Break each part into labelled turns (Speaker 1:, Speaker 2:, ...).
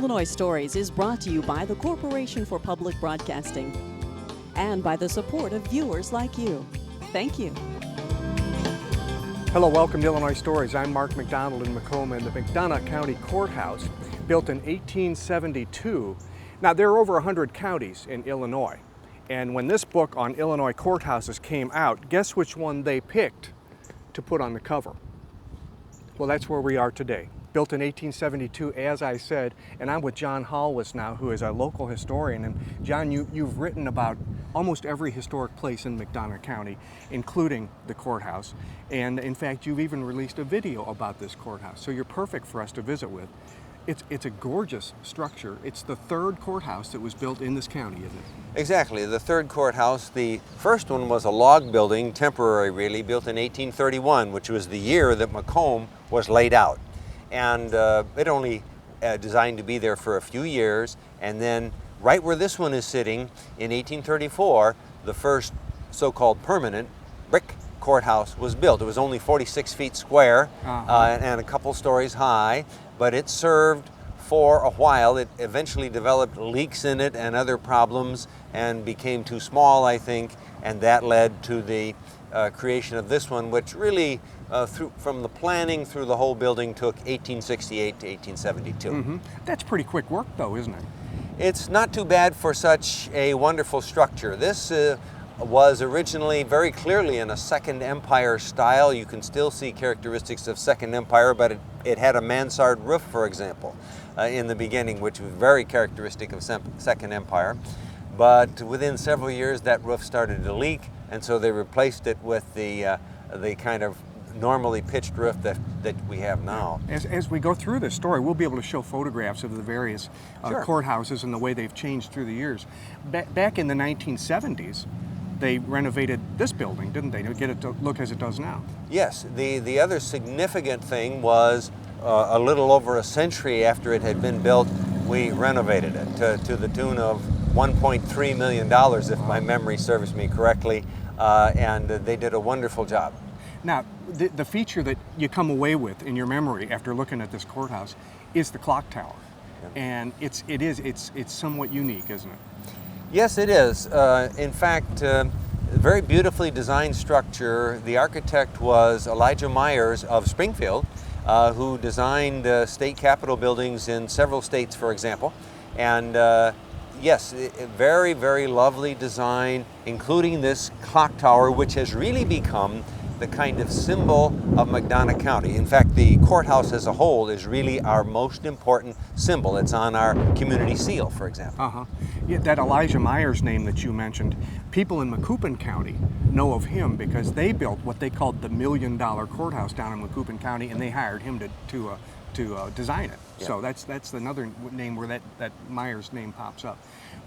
Speaker 1: Illinois Stories is brought to you by the Corporation for Public Broadcasting and by the support of viewers like you. Thank you.
Speaker 2: Hello, welcome to Illinois Stories. I'm Mark McDonough in Macomb and the McDonough County Courthouse, built in 1872. Now, there are over 100 counties in Illinois, and when this book on Illinois courthouses came out, guess which one they picked to put on the cover? Well, that's where we are today. Built in 1872, as I said, and I'm with John Hallwitz now, who is a local historian. And John, you've written about almost every historic place in McDonough County, including the courthouse. And in fact, you've even released a video about this courthouse. So you're perfect for us to visit with. It's a gorgeous structure. It's the third courthouse that was built in this county, isn't it?
Speaker 3: Exactly, the third courthouse. The first one was a log building, temporary really, built in 1831, which was the year that Macomb was laid out. And it only designed to be there for a few years, and then right where this one is sitting in 1834, the first so-called permanent brick courthouse was built. It was only 46 feet square and a couple stories high, but it served for a while. It eventually developed leaks in it and other problems and became too small, I think, and that led to the creation of this one, which really from the planning through the whole building took 1868 to 1872.
Speaker 2: That's pretty quick work though, isn't it?
Speaker 3: It's not too bad for such a wonderful structure. This was originally very clearly in a Second Empire style. You can still see characteristics of Second Empire, but it had a mansard roof, for example, in the beginning, which was very characteristic of Second Empire. But within several years, that roof started to leak, and so they replaced it with the kind of normally pitched roof that we have now.
Speaker 2: As we go through this story, we'll be able to show photographs of the various courthouses and the way they've changed through the years. Back in the 1970s, they renovated this building, didn't they, to get it to look as it does now?
Speaker 3: Yes. The other significant thing was a little over a century after it had been built, we renovated it to the tune of $1.3 million, if my memory serves me correctly, and they did a wonderful job.
Speaker 2: Now, the feature that you come away with in your memory after looking at this courthouse is the clock tower, and it's somewhat unique, isn't it?
Speaker 3: Yes, it is. In fact, a very beautifully designed structure. The architect was Elijah Myers of Springfield, who designed state capitol buildings in several states, for example. And yes, very, very lovely design, including this clock tower, which has really become the kind of symbol of McDonough County. In fact, the courthouse as a whole is really our most important symbol. It's on our community seal, for example.
Speaker 2: Yeah, that Elijah Myers name that you mentioned, people in Macomb County know of him because they built what they called the $1 million courthouse down in Macomb County, and they hired him to design it.
Speaker 3: Yeah.
Speaker 2: So that's another name where that Myers name pops up.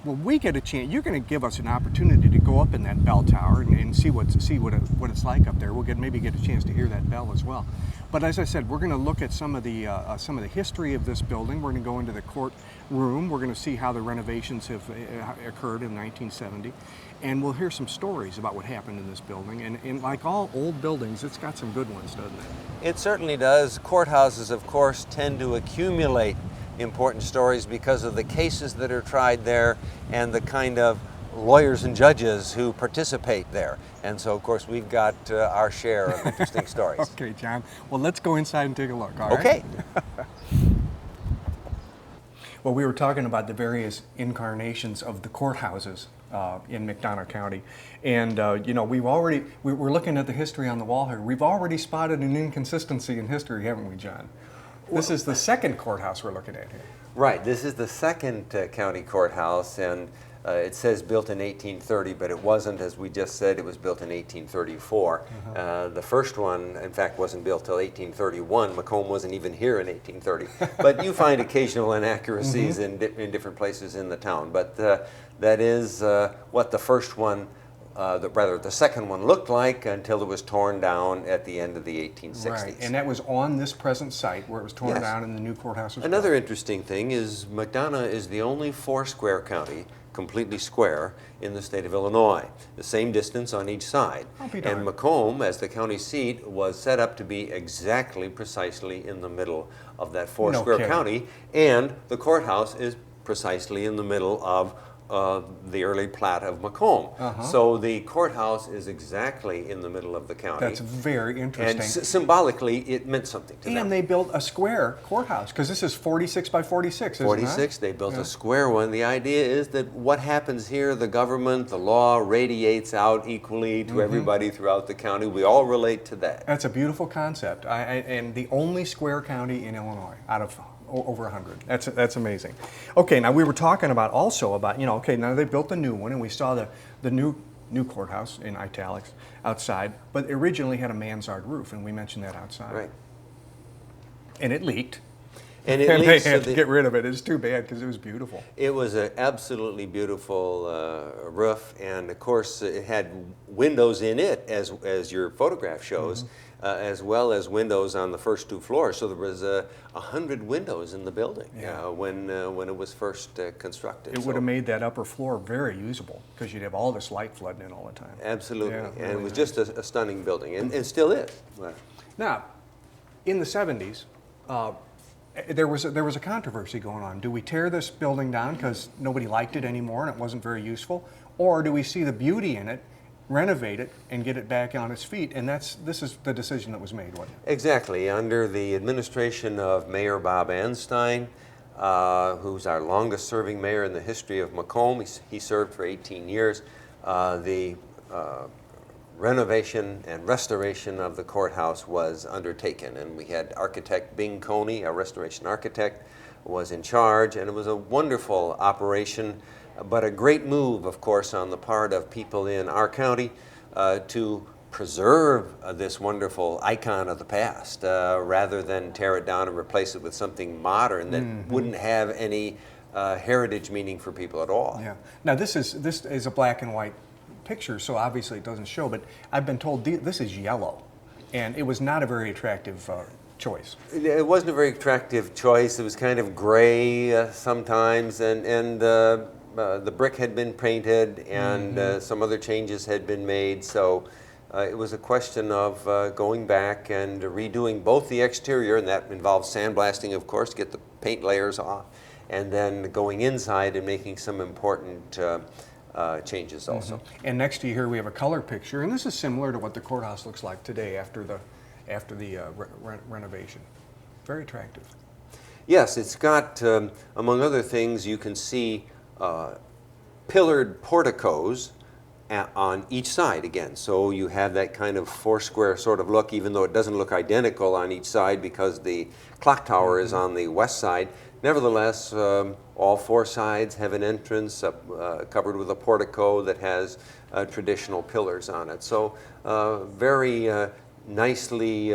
Speaker 2: Well, we get a chance. You're going to give us an opportunity to go up in that bell tower and see what it's like up there. We'll maybe get a chance to hear that bell as well. But as I said, we're going to look at some of the history of this building. We're going to go into the courtroom. We're going to see how the renovations have occurred in 1970, and we'll hear some stories about what happened in this building. And like all old buildings, it's got some good ones, doesn't it?
Speaker 3: It certainly does. Courthouses, of course, tend to accumulate important stories because of the cases that are tried there and the kind of lawyers and judges who participate there. And so, of course, we've got our share of interesting stories.
Speaker 2: Okay, John. Well, let's go inside and take a look, all right?
Speaker 3: Okay.
Speaker 2: Well, we were talking about the various incarnations of the courthouses in McDonough County. And, we're looking at the history on the wall here. We've already spotted an inconsistency in history, haven't we, John? This is the second courthouse we're looking at here. Right.
Speaker 3: This is the second county courthouse, and it says built in 1830, but it wasn't, as we just said, it was built in 1834. The first one, in fact, wasn't built till 1831. Macomb wasn't even here in 1830. But you find occasional inaccuracies in different places in the town. But that is what the first one, the second one looked like until it was torn down at the end of the 1860s.
Speaker 2: Right, and that was on this present site where it was torn down and the new courthouse was
Speaker 3: Another
Speaker 2: built.
Speaker 3: interesting thing is McDonough is the only four-square county completely square in the state of Illinois, the same distance on each side. And Macomb, as the county seat, was set up to be exactly, precisely in the middle of that four-square county, and the courthouse is precisely in the middle of the early plat of Macomb. So the courthouse is exactly in the middle of the county.
Speaker 2: That's very interesting.
Speaker 3: And symbolically, it meant something to them.
Speaker 2: And they built a square courthouse, because this is 46 by 46, isn't it?
Speaker 3: 46, they built a square one. The idea is that what happens here, the government, the law radiates out equally to everybody throughout the county. We all relate to that.
Speaker 2: That's a beautiful concept. And the only square county in Illinois out of over 100. That's amazing. Okay, now we were talking about okay, now they built a new one, and we saw the new courthouse in italics outside, but it originally had a mansard roof, and we mentioned that outside.
Speaker 3: Right.
Speaker 2: And it leaked.
Speaker 3: And it
Speaker 2: they
Speaker 3: leaked,
Speaker 2: had to get rid of it. It's too bad because it was beautiful.
Speaker 3: It was an absolutely beautiful roof, and of course it had windows in it, as your photograph shows, as well as windows on the first two floors. So there was 100 windows in the building when it was first constructed.
Speaker 2: It would have made that upper floor very usable because you'd have all this light flooding in all the time.
Speaker 3: Absolutely,
Speaker 2: Yeah,
Speaker 3: and
Speaker 2: really
Speaker 3: it was
Speaker 2: nice.
Speaker 3: just a stunning building, and still is.
Speaker 2: Now, in the 70s, there was a controversy going on. Do we tear this building down because nobody liked it anymore and it wasn't very useful, or do we see the beauty in it, renovate it, and get it back on its feet? And this is the decision that was made, wasn't it?
Speaker 3: Exactly. Under the administration of Mayor Bob Anstein, who's our longest serving mayor in the history of Macomb, he served for 18 years, the renovation and restoration of the courthouse was undertaken, and we had architect Bing Coney, our restoration architect, was in charge, and it was a wonderful operation, but a great move, of course, on the part of people in our county to preserve this wonderful icon of the past rather than tear it down and replace it with something modern that wouldn't have any heritage meaning for people at all.
Speaker 2: Yeah. Now this is a black and white picture, so obviously it doesn't show, but I've been told this is yellow, and it was not a very attractive choice.
Speaker 3: It wasn't a very attractive choice. It was kind of gray sometimes, and the brick had been painted, and some other changes had been made, so it was a question of going back and redoing both the exterior, and that involves sandblasting, of course, to get the paint layers off, and then going inside and making some important changes also.
Speaker 2: And next to you here we have a color picture, and this is similar to what the courthouse looks like today after the renovation. Very attractive.
Speaker 3: Yes, it's got, among other things, you can see pillared porticos on each side again. So you have that kind of four-square sort of look, even though it doesn't look identical on each side because the clock tower is on the west side. Nevertheless, all four sides have an entrance covered with a portico that has traditional pillars on it. So very nicely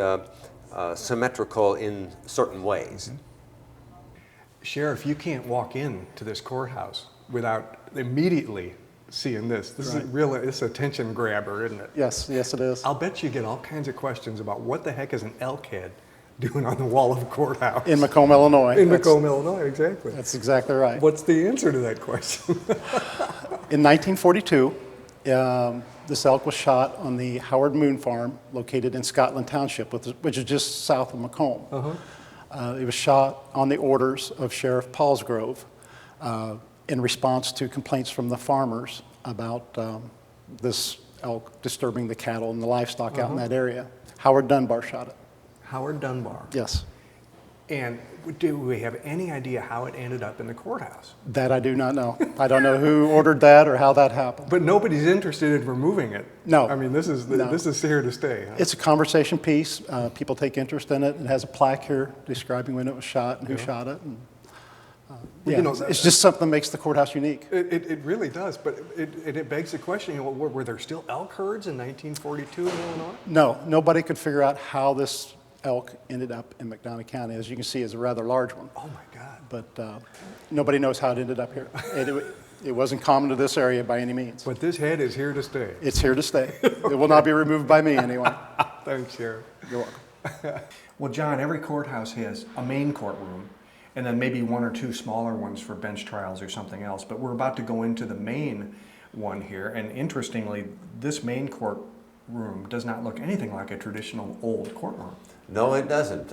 Speaker 3: symmetrical in certain ways.
Speaker 2: Sheriff, you can't walk into this courthouse without immediately seeing this. This is really, it's a attention grabber, isn't it?
Speaker 4: Yes, yes it is.
Speaker 2: I'll bet you get all kinds of questions about what the heck is an elk head doing on the wall of a courthouse.
Speaker 4: In Macomb, Illinois.
Speaker 2: In Macomb, Illinois, exactly.
Speaker 4: That's exactly right.
Speaker 2: What's the answer to that question?
Speaker 4: In 1942, this elk was shot on the Howard Moon Farm located in Scotland Township, which is just south of Macomb. It was shot on the orders of Sheriff Paulsgrove in response to complaints from the farmers about this elk disturbing the cattle and the livestock out in that area. Howard Dunbar shot it.
Speaker 2: Howard Dunbar.
Speaker 4: Yes.
Speaker 2: And do we have any idea how it ended up in the courthouse?
Speaker 4: That I do not know. I don't know who ordered that or how that happened.
Speaker 2: But nobody's interested in removing it.
Speaker 4: No.
Speaker 2: I mean, this is here to stay. Huh?
Speaker 4: It's a conversation piece. People take interest in it. It has a plaque here describing when it was shot and who shot it. And, it's just something that makes the courthouse unique.
Speaker 2: It really does, but it begs the question, were there still elk herds in 1942 in Illinois?
Speaker 4: No, nobody could figure out how this elk ended up in McDonough County. As you can see, it's a rather large one.
Speaker 2: Oh my God.
Speaker 4: But nobody knows how it ended up here. It wasn't common to this area by any means.
Speaker 2: But this head is here to stay.
Speaker 4: It's here to stay. It will not be removed by me anyway.
Speaker 2: Thanks, Sheriff.
Speaker 4: You're welcome.
Speaker 2: Well, John, every courthouse has a main courtroom, and then maybe one or two smaller ones for bench trials or something else. But we're about to go into the main one here, and interestingly, this main courtroom does not look anything like a traditional old courtroom.
Speaker 3: No, it doesn't.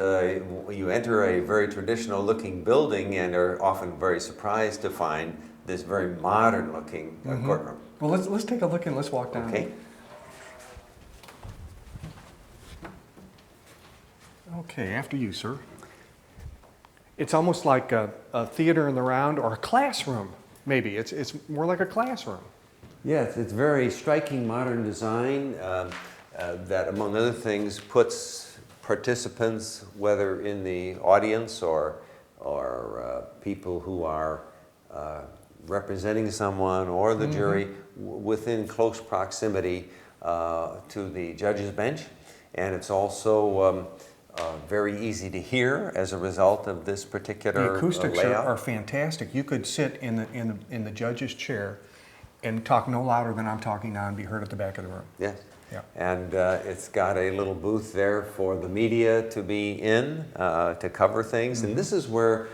Speaker 3: You enter a very traditional looking building and are often very surprised to find this very modern looking courtroom.
Speaker 2: Well, let's take a look and let's walk down.
Speaker 3: Okay.
Speaker 2: Okay, after you, sir. It's almost like a theater in the round or a classroom, maybe. It's more like a classroom.
Speaker 3: Yes, it's very striking modern design that, among other things, puts participants, whether in the audience or people who are representing someone or the jury, within close proximity to the judge's bench. And it's also very easy to hear as a result of this particular
Speaker 2: The acoustics
Speaker 3: layout.
Speaker 2: are fantastic. You could sit in the judge's chair and talk no louder than I'm talking now and be heard at the back of the room.
Speaker 3: Yes.
Speaker 2: Yeah.
Speaker 3: And it's got a little booth there for the media to be in, to cover things. And this is where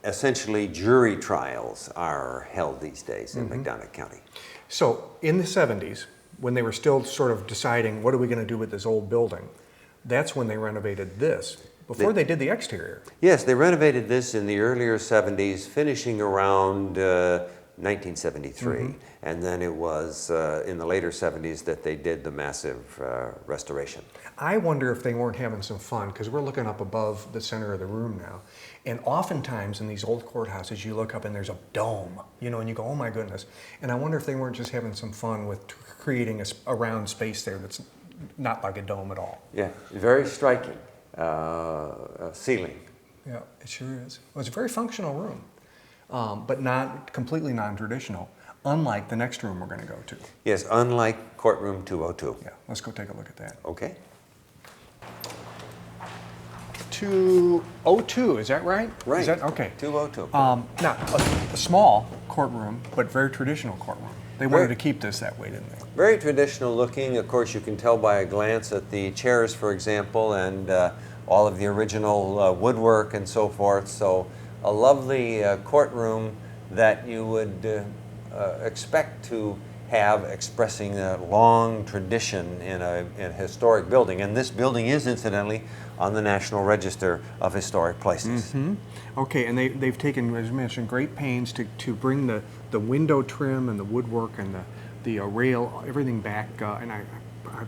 Speaker 3: essentially jury trials are held these days in McDonough County.
Speaker 2: So in the 70s, when they were still sort of deciding what are we going to do with this old building, that's when they renovated this, before they did the exterior.
Speaker 3: Yes, they renovated this in the earlier 70s, finishing around 1973. And then it was in the later 70s that they did the massive restoration.
Speaker 2: I wonder if they weren't having some fun, because we're looking up above the center of the room now. And oftentimes in these old courthouses, you look up and there's a dome, you know, and you go, oh my goodness. And I wonder if they weren't just having some fun with creating a round space there that's not like a dome at all.
Speaker 3: Yeah, very striking ceiling.
Speaker 2: Yeah, it sure is. Well, it's a very functional room, but not completely non-traditional, unlike the next room we're going to go to.
Speaker 3: Yes, unlike courtroom 202.
Speaker 2: Yeah, let's go take a look at that.
Speaker 3: Okay.
Speaker 2: 202, is that right?
Speaker 3: Right.
Speaker 2: Is that okay?
Speaker 3: 202.
Speaker 2: Now, a small courtroom, but very traditional courtroom. They wanted to keep this that way, didn't they?
Speaker 3: Very traditional looking. Of course, you can tell by a glance at the chairs, for example, and all of the original woodwork and so forth. So a lovely courtroom that you would expect to have expressing a long tradition in a historic building. And this building is, incidentally, on the National Register of Historic Places.
Speaker 2: Okay, and they've taken, as you mentioned, great pains to bring the window trim and the woodwork and the rail, everything back, and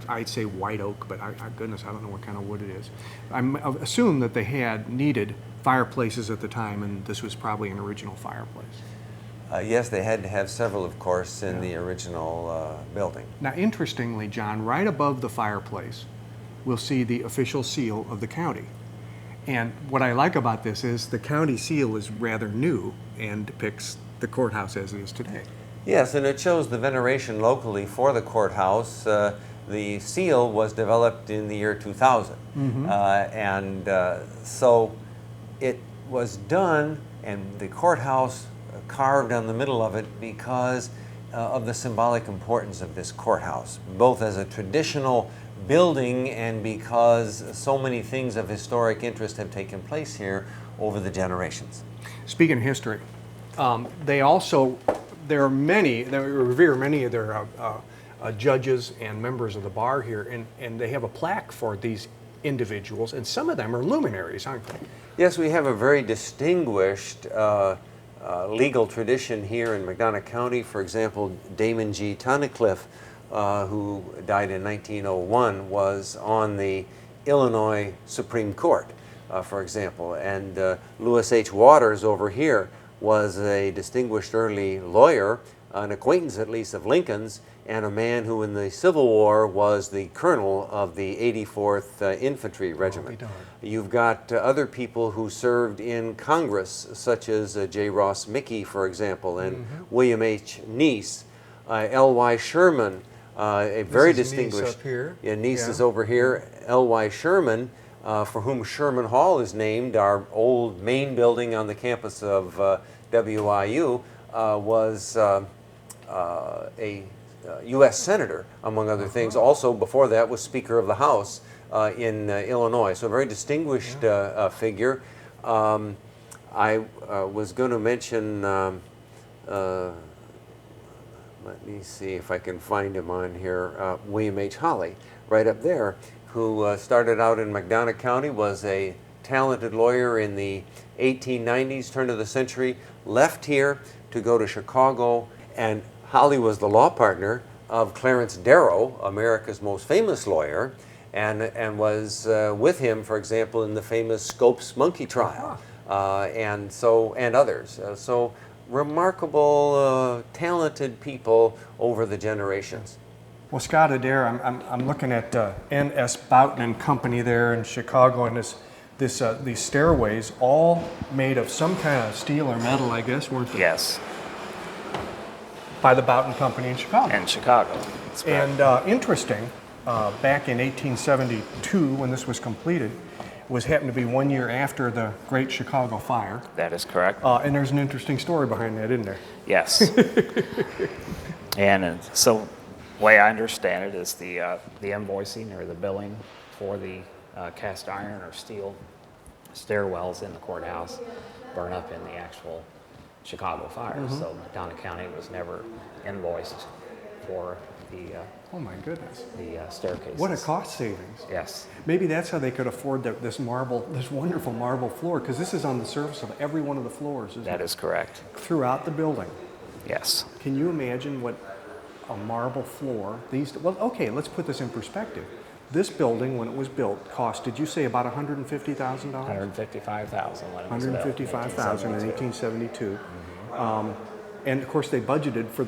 Speaker 2: I'd say white oak, but goodness, I don't know what kind of wood it is. I assume that they had needed fireplaces at the time, and this was probably an original fireplace.
Speaker 3: Yes, they had to have several, of course, in the original building.
Speaker 2: Now, interestingly, John, right above the fireplace, we'll see the official seal of the county. And what I like about this is the county seal is rather new and depicts the courthouse as it is today.
Speaker 3: Yes, and it shows the veneration locally for the courthouse. The seal was developed in the year 2000. So it was done, and the courthouse carved on the middle of it because of the symbolic importance of this courthouse, both as a traditional building and because so many things of historic interest have taken place here over the generations.
Speaker 2: Speaking of history, they revere many of their judges and members of the bar here, and they have a plaque for these individuals, and some of them are luminaries, aren't they?
Speaker 3: Yes, we have a very distinguished legal tradition here in McDonough County. For example, Damon G. Tunnicliffe, who died in 1901, was on the Illinois Supreme Court, for example. And Lewis H. Waters over here was a distinguished early lawyer, an acquaintance at least of Lincoln's, and a man who in the Civil War was the colonel of the 84th Infantry Regiment. You've got other people who served in Congress, such as J. Ross Mickey, for example, and William H. Neese, L.Y. Sherman, a very distinguished.
Speaker 2: Neese up here.
Speaker 3: Yeah, Neese is over here. L.Y. Sherman, for whom Sherman Hall is named, our old main building on the campus of WIU, was a U.S. Senator, among other things. Also, before that, was Speaker of the House in Illinois. So a very distinguished figure. I was going to mention, let me see if I can find him on here, William H. Holly, right up there, who started out in McDonough County, was a talented lawyer in the 1890s, turn of the century, left here to go to Chicago, and Holly was the law partner of Clarence Darrow, America's most famous lawyer, and was with him, for example, in the famous Scopes monkey trial, and others. So remarkable, talented people over the generations.
Speaker 2: Well, Scott Adair, I'm looking at N.S. Boughton and Company there in Chicago, and these stairways, all made of some kind of steel or metal, I guess, weren't they?
Speaker 5: Yes,
Speaker 2: By the Boughton Company in Chicago.
Speaker 5: in Chicago. That's correct.
Speaker 2: And interesting, back in 1872, when this was completed, happened to be 1 year after the Great Chicago Fire.
Speaker 5: That is correct.
Speaker 2: And there's an interesting story behind that, isn't there?
Speaker 5: Yes. And so, the way I understand it is the invoicing or the billing for the cast iron or steel stairwells in the courthouse burn up in the actual Chicago fire. So McDonough County was never invoiced for the
Speaker 2: Oh my goodness.
Speaker 5: staircases.
Speaker 2: What a cost savings.
Speaker 5: Yes.
Speaker 2: Maybe that's how they could afford this wonderful marble floor, because this is on the surface of every one of the floors, isn't
Speaker 5: That
Speaker 2: it?
Speaker 5: is correct.
Speaker 2: Throughout the building.
Speaker 5: Yes.
Speaker 2: Can you imagine what a marble floor, well, okay, let's put this in perspective. This building, when it was built, cost, did you say about $150,000?
Speaker 5: $155,000 when it was built.
Speaker 2: $155,000 in 1872. And of course, they budgeted for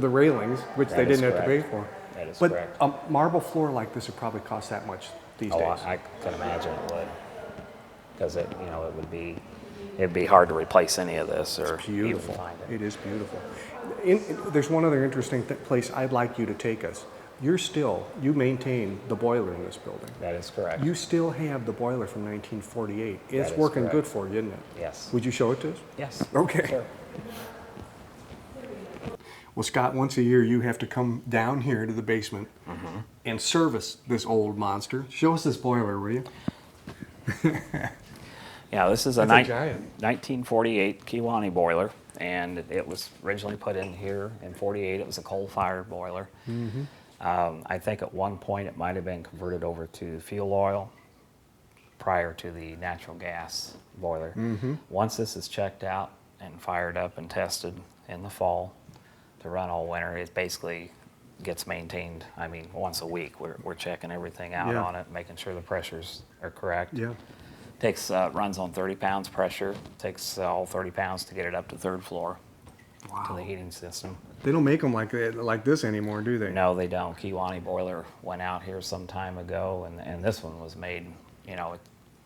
Speaker 2: the railings, which they
Speaker 5: That is
Speaker 2: didn't have to pay
Speaker 5: correct.
Speaker 2: for.
Speaker 5: That is
Speaker 2: But
Speaker 5: correct.
Speaker 2: a marble floor like this would probably cost that much these
Speaker 5: Oh,
Speaker 2: days.
Speaker 5: I can imagine it would, because it'd be hard to replace any of this or even
Speaker 2: Beautiful.
Speaker 5: find it.
Speaker 2: It is beautiful. There's one other interesting place I'd like you to take us. You maintain the boiler in this building.
Speaker 5: That is correct.
Speaker 2: You still have the boiler from 1948. It's
Speaker 5: is
Speaker 2: working
Speaker 5: correct.
Speaker 2: good for you, isn't it?
Speaker 5: Yes.
Speaker 2: Would you show it to us?
Speaker 5: Yes.
Speaker 2: Okay.
Speaker 5: Sure.
Speaker 2: Well, Scott, once a year you have to come down here to the basement and service this old monster. Show us this boiler, will you?
Speaker 5: Yeah, this is a
Speaker 2: That's a giant.
Speaker 5: 1948 Kiwani boiler, and it was originally put in here in 48. It was a coal-fired boiler. I think at one point it might have been converted over to fuel oil prior to the natural gas boiler. Once this is checked out and fired up and tested in the fall to run all winter, it basically gets maintained, once a week. We're checking everything out
Speaker 2: Yeah.
Speaker 5: on it, making sure the pressures are correct.
Speaker 2: Yeah.
Speaker 5: Runs on 30 pounds pressure. Takes all 30 pounds to get it up to third floor to the heating system.
Speaker 2: They don't make them like this anymore, do they?
Speaker 5: No, they don't. Kiwani boiler went out here some time ago, and this one was made,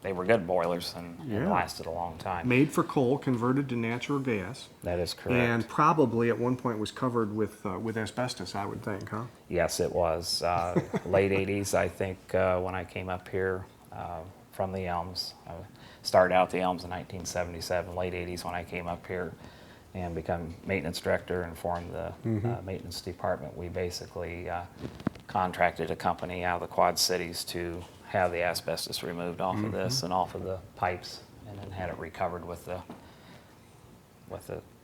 Speaker 5: they were good boilers and
Speaker 2: Yeah.
Speaker 5: lasted a long time.
Speaker 2: Made for coal, converted to natural gas,
Speaker 5: That is correct.
Speaker 2: and probably at one point was covered with asbestos, I would think, huh?
Speaker 5: Yes, it was. Late 80s, I think, when I came up here from the Elms. I started out the Elms in 1977, late 80s when I came up here and become maintenance director and formed the maintenance department. We basically contracted a company out of the Quad Cities to have the asbestos removed off of this and off of the pipes, and then had it recovered with the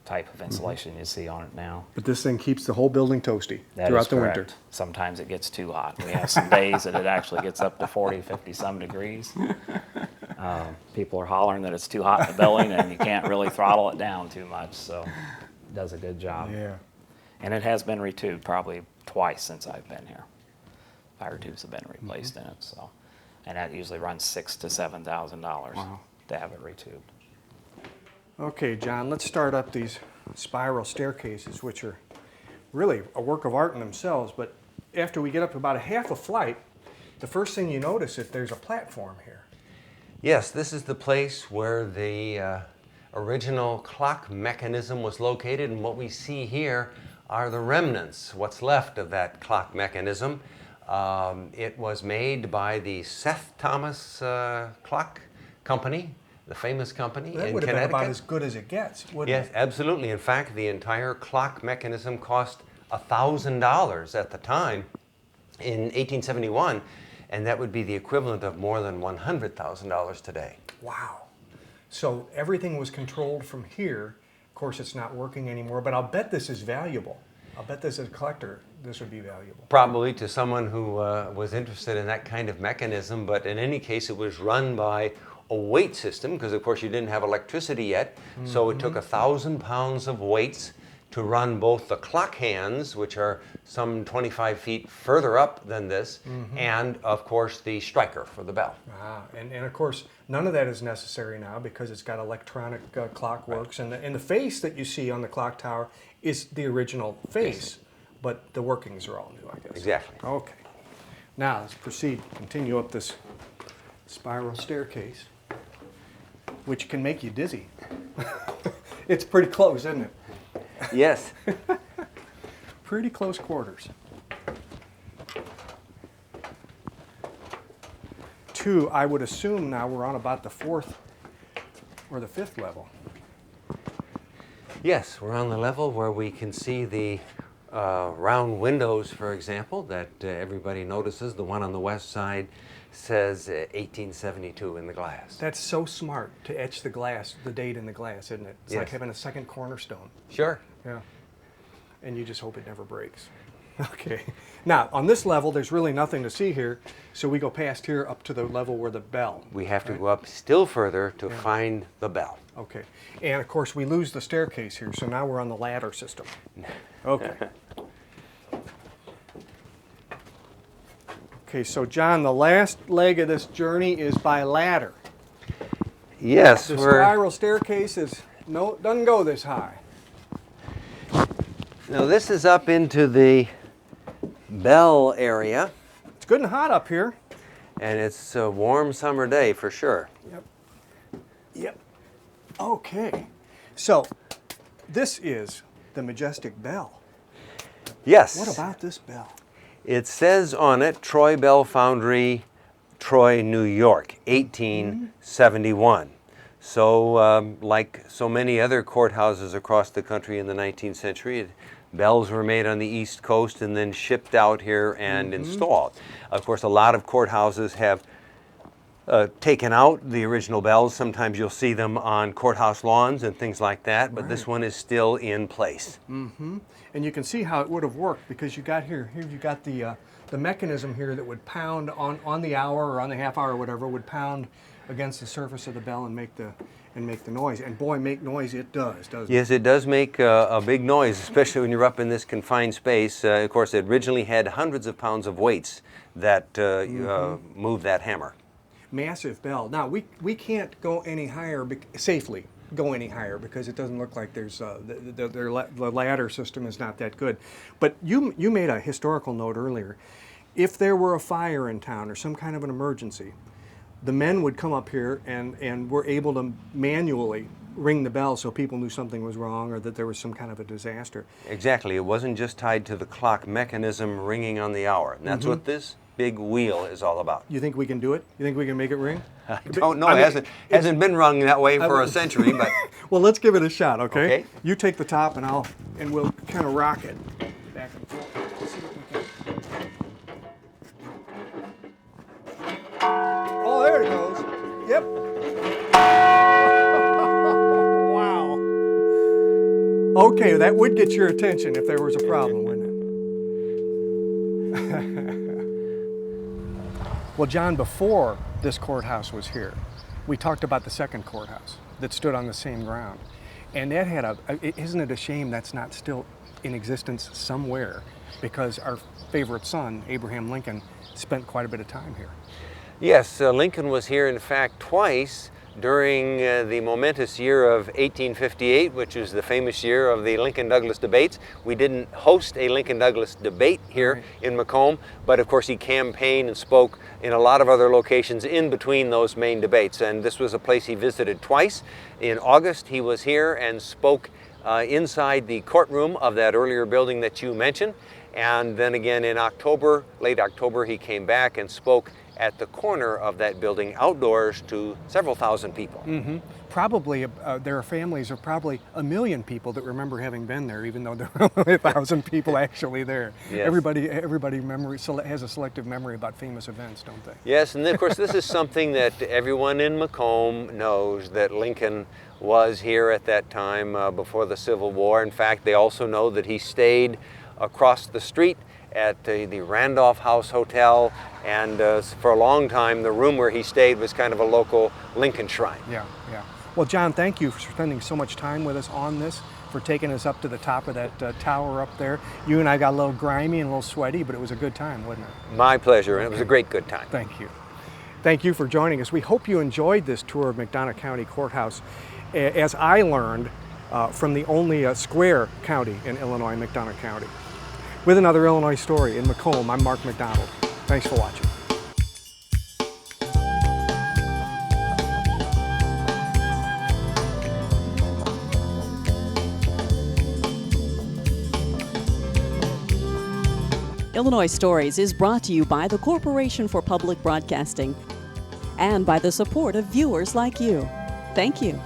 Speaker 5: type of insulation you see on it now.
Speaker 2: But this thing keeps the whole building toasty
Speaker 5: That
Speaker 2: throughout
Speaker 5: is
Speaker 2: the
Speaker 5: correct.
Speaker 2: winter.
Speaker 5: Sometimes it gets too hot. We have some days that it actually gets up to 40, 50 some degrees. People are hollering that it's too hot in the building and you can't really throttle it down too much, so it does a good job.
Speaker 2: Yeah.
Speaker 5: And it has been retubed probably twice since I've been here. Fire tubes have been replaced in it, so. And that usually runs $6,000 to $7,000 to have it retubed.
Speaker 2: Okay, John, let's start up these spiral staircases, which are really a work of art in themselves, but after we get up about a half a flight, the first thing you notice is there's a platform here.
Speaker 3: Yes, this is the place where the original clock mechanism was located, and what we see here are the remnants, what's left of that clock mechanism. It was made by the Seth Thomas Clock Company, the famous company
Speaker 2: That
Speaker 3: in
Speaker 2: would have been
Speaker 3: Connecticut.
Speaker 2: about as good as it gets, wouldn't
Speaker 3: Yes,
Speaker 2: it?
Speaker 3: absolutely. In fact, the entire clock mechanism cost $1,000 at the time in 1871, and that would be the equivalent of more than $100,000 today.
Speaker 2: Wow. So everything was controlled from here. Of course, it's not working anymore, but I'll bet this is valuable. I'll bet this as a collector, this would be valuable.
Speaker 3: Probably to someone who was interested in that kind of mechanism, but in any case, it was run by a weight system, because of course you didn't have electricity yet, so it took 1,000 pounds of weights to run both the clock hands, which are some 25 feet further up than this, and of course the striker for the bell.
Speaker 2: And of course, none of that is necessary now because it's got electronic clock works, and the face that you see on the clock tower is the original face, but the workings are all new, I guess.
Speaker 3: Exactly.
Speaker 2: Okay. Now let's proceed, continue up this spiral staircase, which can make you dizzy. It's pretty close, isn't it?
Speaker 3: Yes.
Speaker 2: Pretty close quarters. I would assume now we're on about the 4th or the 5th level.
Speaker 3: Yes, we're on the level where we can see the round windows, for example, that everybody notices. The one on the west side says 1872 in the glass.
Speaker 2: That's so smart to etch the glass, the date in the glass, isn't it? It's like
Speaker 3: Yes.
Speaker 2: having a second cornerstone.
Speaker 3: Sure.
Speaker 2: Yeah. And you just hope it never breaks. Okay. Now, on this level, there's really nothing to see here, so we go past here up to the level where the bell.
Speaker 3: We have to go up still further to find the bell.
Speaker 2: Okay. And of course, we lose the staircase here, so now we're on the ladder system. Okay. Okay, so John, the last leg of this journey is by ladder.
Speaker 3: Yes,
Speaker 2: The
Speaker 3: we're...
Speaker 2: spiral staircase doesn't go this high.
Speaker 3: Now this is up into the bell area,
Speaker 2: It's good and hot up here.
Speaker 3: and it's a warm summer day for sure.
Speaker 2: Yep. Okay. So, this is the majestic bell.
Speaker 3: Yes.
Speaker 2: What about this bell?
Speaker 3: It says on it, Troy Bell Foundry, Troy, New York, 1871. So, like so many other courthouses across the country in the 19th century, bells were made on the East Coast and then shipped out here and installed. Of course, a lot of courthouses have taken out the original bells. Sometimes you'll see them on courthouse lawns and things like that, but this one is still in place.
Speaker 2: And you can see how it would have worked because you got here you got the mechanism here that would pound on the hour or on the half hour or whatever, would pound against the surface of the bell and make the noise. And boy, make noise it does, doesn't it?
Speaker 3: Yes, it does make a big noise, especially when you're up in this confined space. Of course, it originally had hundreds of pounds of weights that move that hammer.
Speaker 2: Massive bell. Now, we can't go any higher, safely go any higher, because it doesn't look like there's, the ladder system is not that good. But you made a historical note earlier. If there were a fire in town or some kind of an emergency, the men would come up here and were able to manually ring the bell so people knew something was wrong or that there was some kind of a disaster.
Speaker 3: Exactly. It wasn't just tied to the clock mechanism ringing on the hour. And that's what this big wheel is all about.
Speaker 2: You think we can do it? You think we can make it ring?
Speaker 3: I don't know. It hasn't been rung that way for a century, but...
Speaker 2: Well, let's give it a shot, okay?
Speaker 3: Okay.
Speaker 2: You take the top and we'll kind of rock it back and forth. Let's see what we can. Oh, there it goes. Yep. Wow. Okay, that would get your attention if there was a problem, wouldn't it? Well, John, before this courthouse was here, we talked about the second courthouse that stood on the same ground. And that had isn't it a shame that's not still in existence somewhere? Because our favorite son, Abraham Lincoln, spent quite a bit of time here.
Speaker 3: Yes, Lincoln was here, in fact, twice during the momentous year of 1858, which is the famous year of the Lincoln-Douglas debates. We didn't host a Lincoln-Douglas debate here in Macomb, but of course he campaigned and spoke in a lot of other locations in between those main debates. And this was a place he visited twice. In August, he was here and spoke inside the courtroom of that earlier building that you mentioned. And then again in October, late October, he came back and spoke at the corner of that building outdoors to several thousand people.
Speaker 2: Probably there are families of probably 1 million people that remember having been there, even though there were only 1,000 people actually there.
Speaker 3: Yes.
Speaker 2: Everybody has a selective memory about famous events, don't they?
Speaker 3: Yes, and of course this is something that everyone in Macomb knows, that Lincoln was here at that time before the Civil War. In fact, they also know that he stayed across the street at the Randolph House Hotel, and for a long time the room where he stayed was kind of a local Lincoln shrine.
Speaker 2: Yeah, yeah. Well, John, thank you for spending so much time with us on this, for taking us up to the top of that tower up there. You and I got a little grimy and a little sweaty, but it was a good time, wasn't it?
Speaker 3: My pleasure, and it was a great good time.
Speaker 2: Thank you. Thank you for joining us. We hope you enjoyed this tour of McDonough County Courthouse. As I learned from the only square county in Illinois, McDonough County. With another Illinois story in Macomb, I'm Mark McDonald. Thanks for watching.
Speaker 1: Illinois Stories is brought to you by the Corporation for Public Broadcasting and by the support of viewers like you. Thank you.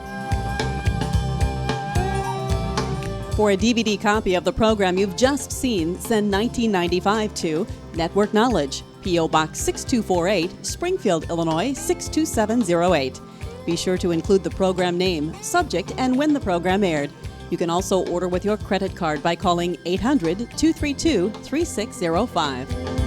Speaker 1: For a DVD copy of the program you've just seen, send 1995 to Network Knowledge, P.O. Box 6248, Springfield, Illinois 62708. Be sure to include the program name, subject, and when the program aired. You can also order with your credit card by calling 800-232-3605.